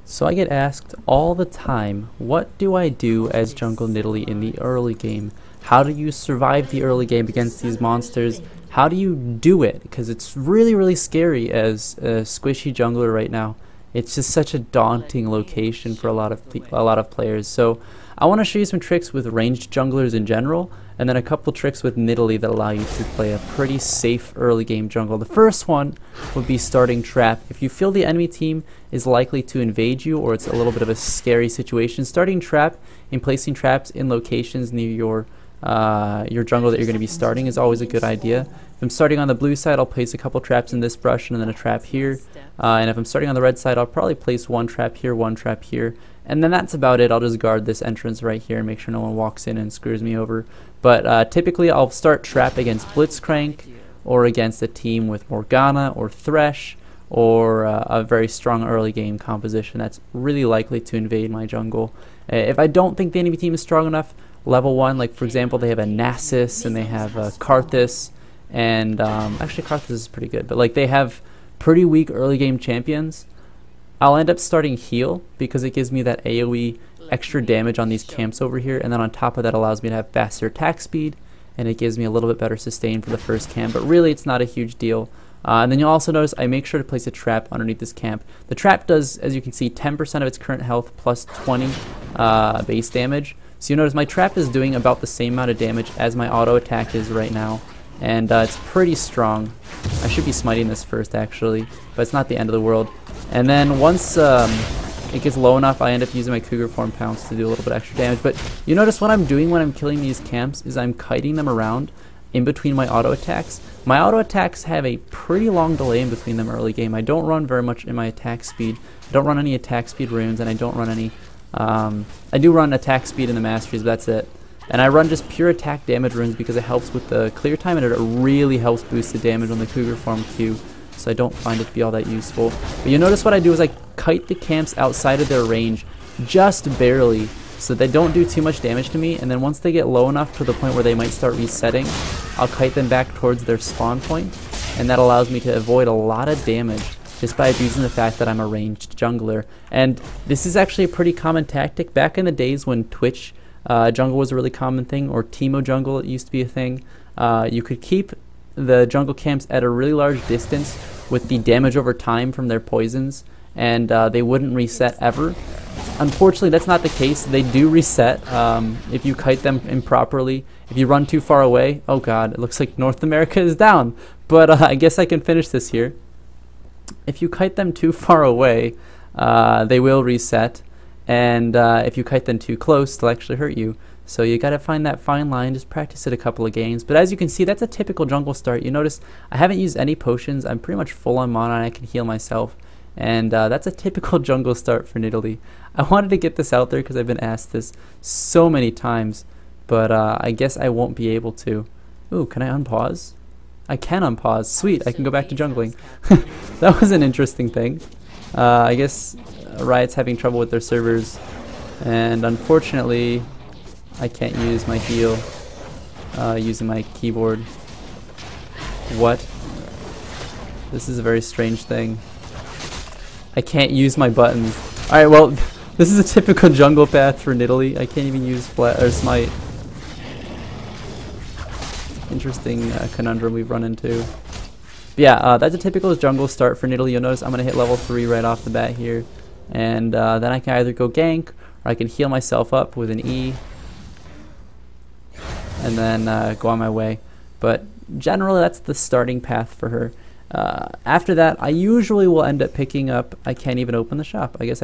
So I get asked all the time, what do I do as Jungle Nidalee in the early game? How do you survive the early game against these monsters? How do you do it? Because it's really scary as a squishy jungler right now. It's just such a daunting location for a lot of players. So I want to show you some tricks with ranged junglers in general, and then a couple tricks with Nidalee that allow you to play a pretty safe early game jungle. The first one would be starting trap. If you feel the enemy team is likely to invade you, or it's a little bit of a scary situation, starting trap and placing traps in locations near your jungle that you're going to be starting is always a good idea. If I'm starting on the blue side, I'll place a couple traps in this brush and then a trap here. And if I'm starting on the red side, I'll probably place one trap here, and then that's about it. I'll just guard this entrance right here and make sure no one walks in and screws me over. But typically I'll start trap against Blitzcrank, or against a team with Morgana or Thresh, or a very strong early game composition that's really likely to invade my jungle. If I don't think the enemy team is strong enough, level 1, like for example they have a Nasus and they have Karthus, and actually Karthus is pretty good, but like they have pretty weak early game champions, I'll end up starting heal because it gives me that AoE extra damage on these camps over here, and then on top of that allows me to have faster attack speed, and it gives me a little bit better sustain for the first camp, but really it's not a huge deal. And then you'll also notice I make sure to place a trap underneath this camp. The trap does, as you can see, 10% of its current health plus 20 base damage. So you notice my trap is doing about the same amount of damage as my auto attack is right now, and it's pretty strong. I should be smiting this first actually, but it's not the end of the world. And then once it gets low enough, I end up using my Cougar Form Pounce to do a little bit extra damage. But you notice what I'm doing when I'm killing these camps is I'm kiting them around in between my auto attacks. My auto attacks have a pretty long delay in between them early game. I don't run very much in my attack speed. I don't run any attack speed runes, and I don't run any I do run attack speed in the masteries, but that's it. And I run just pure attack damage runes because it helps with the clear time, and it really helps boost the damage on the Cougar Form Q. So I don't find it to be all that useful. But you notice what I do is I kite the camps outside of their range just barely, so they don't do too much damage to me, and then once they get low enough to the point where they might start resetting, I'll kite them back towards their spawn point, and that allows me to avoid a lot of damage just by abusing the fact that I'm a ranged jungler. And this is actually a pretty common tactic. Back in the days when Twitch jungle was a really common thing, or Teemo jungle, it used to be a thing, you could keep the jungle camps at a really large distance with the damage over time from their poisons, and they wouldn't reset ever. Unfortunately, that's not the case. They do reset if you kite them improperly. If you run too far away, oh god, it looks like North America is down, but I guess I can finish this here. If you kite them too far away, they will reset, and if you kite them too close, they'll actually hurt you. So you gotta find that fine line, just practice it a couple of games. But as you can see, that's a typical jungle start. You notice I haven't used any potions. I'm pretty much full on mana and I can heal myself. And that's a typical jungle start for Nidalee. I wanted to get this out there because I've been asked this so many times, but I guess I won't be able to. Ooh, can I unpause? I can unpause. Sweet, I can go back to jungling. That was an interesting thing. I guess Riot's having trouble with their servers, and unfortunately I can't use my heal using my keyboard. What? This is a very strange thing. I can't use my buttons. Alright, well, this is a typical jungle path for Nidalee. I can't even use flat or smite. Interesting conundrum we've run into. But yeah, that's a typical jungle start for Nidalee. You'll notice I'm going to hit level 3 right off the bat here. And then I can either go gank, or I can heal myself up with an E, and then go on my way. But generally that's the starting path for her. After that, I usually will end up picking up, I can't even open the shop. I guess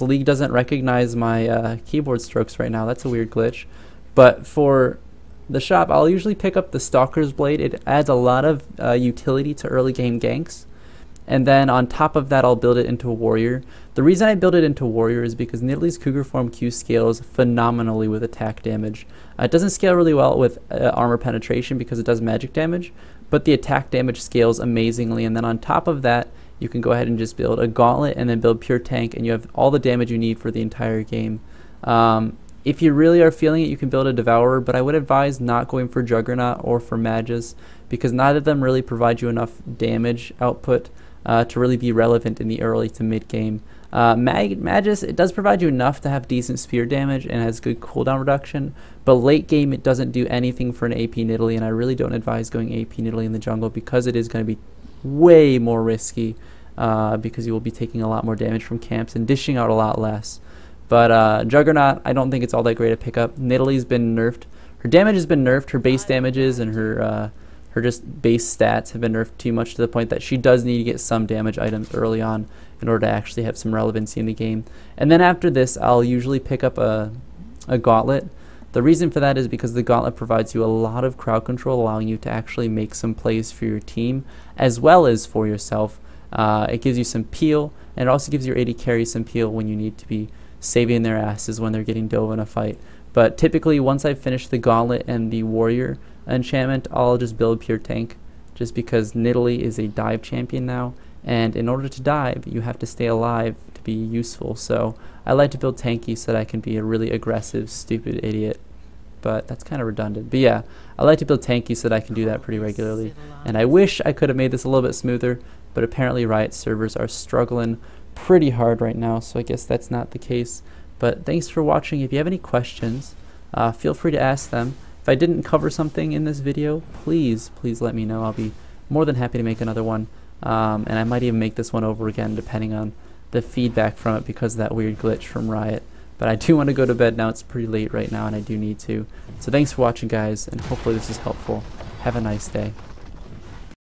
League doesn't recognize my keyboard strokes right now. That's a weird glitch. But for the shop, I'll usually pick up the Stalker's Blade. It adds a lot of utility to early game ganks. And then on top of that, I'll build it into a warrior. The reason I build it into warrior is because Nidalee's Cougar Form Q scales phenomenally with attack damage. It doesn't scale really well with armor penetration because it does magic damage, but the attack damage scales amazingly. And then on top of that, you can go ahead and just build a gauntlet and then build pure tank, and you have all the damage you need for the entire game. If you really are feeling it, you can build a Devourer, but I would advise not going for Juggernaut or for Magus, because neither of them really provide you enough damage output to really be relevant in the early to mid game. Magus, it does provide you enough to have decent spear damage and has good cooldown reduction, but late game it doesn't do anything for an AP Nidalee, and I really don't advise going AP Nidalee in the jungle because it is going to be way more risky, because you will be taking a lot more damage from camps and dishing out a lot less. But Juggernaut, I don't think it's all that great to pick up. Nidalee's been nerfed. Her damage has been nerfed, her base damages and her just base stats have been nerfed too much to the point that she does need to get some damage items early on in order to actually have some relevancy in the game. And then after this, I'll usually pick up a Gauntlet. The reason for that is because the Gauntlet provides you a lot of crowd control, allowing you to actually make some plays for your team as well as for yourself. It gives you some peel, and it also gives your AD carry some peel when you need to be saving their asses when they're getting dove in a fight. But typically, once I finish the Gauntlet and the Warrior enchantment, I'll just build pure tank, just because Nidalee is a dive champion now, and in order to dive, you have to stay alive to be useful. So I like to build tanky so that I can be a really aggressive, stupid idiot. But that's kind of redundant. But yeah, I like to build tanky so that I can do that pretty regularly. And I wish I could have made this a little bit smoother, but apparently Riot servers are struggling pretty hard right now, so I guess that's not the case. But thanks for watching. If you have any questions, feel free to ask them. If I didn't cover something in this video, please let me know. I'll be more than happy to make another one. And I might even make this one over again depending on the feedback from it because of that weird glitch from Riot. But I do want to go to bed now. It's pretty late right now and I do need to. So thanks for watching, guys, and hopefully this is helpful. Have a nice day.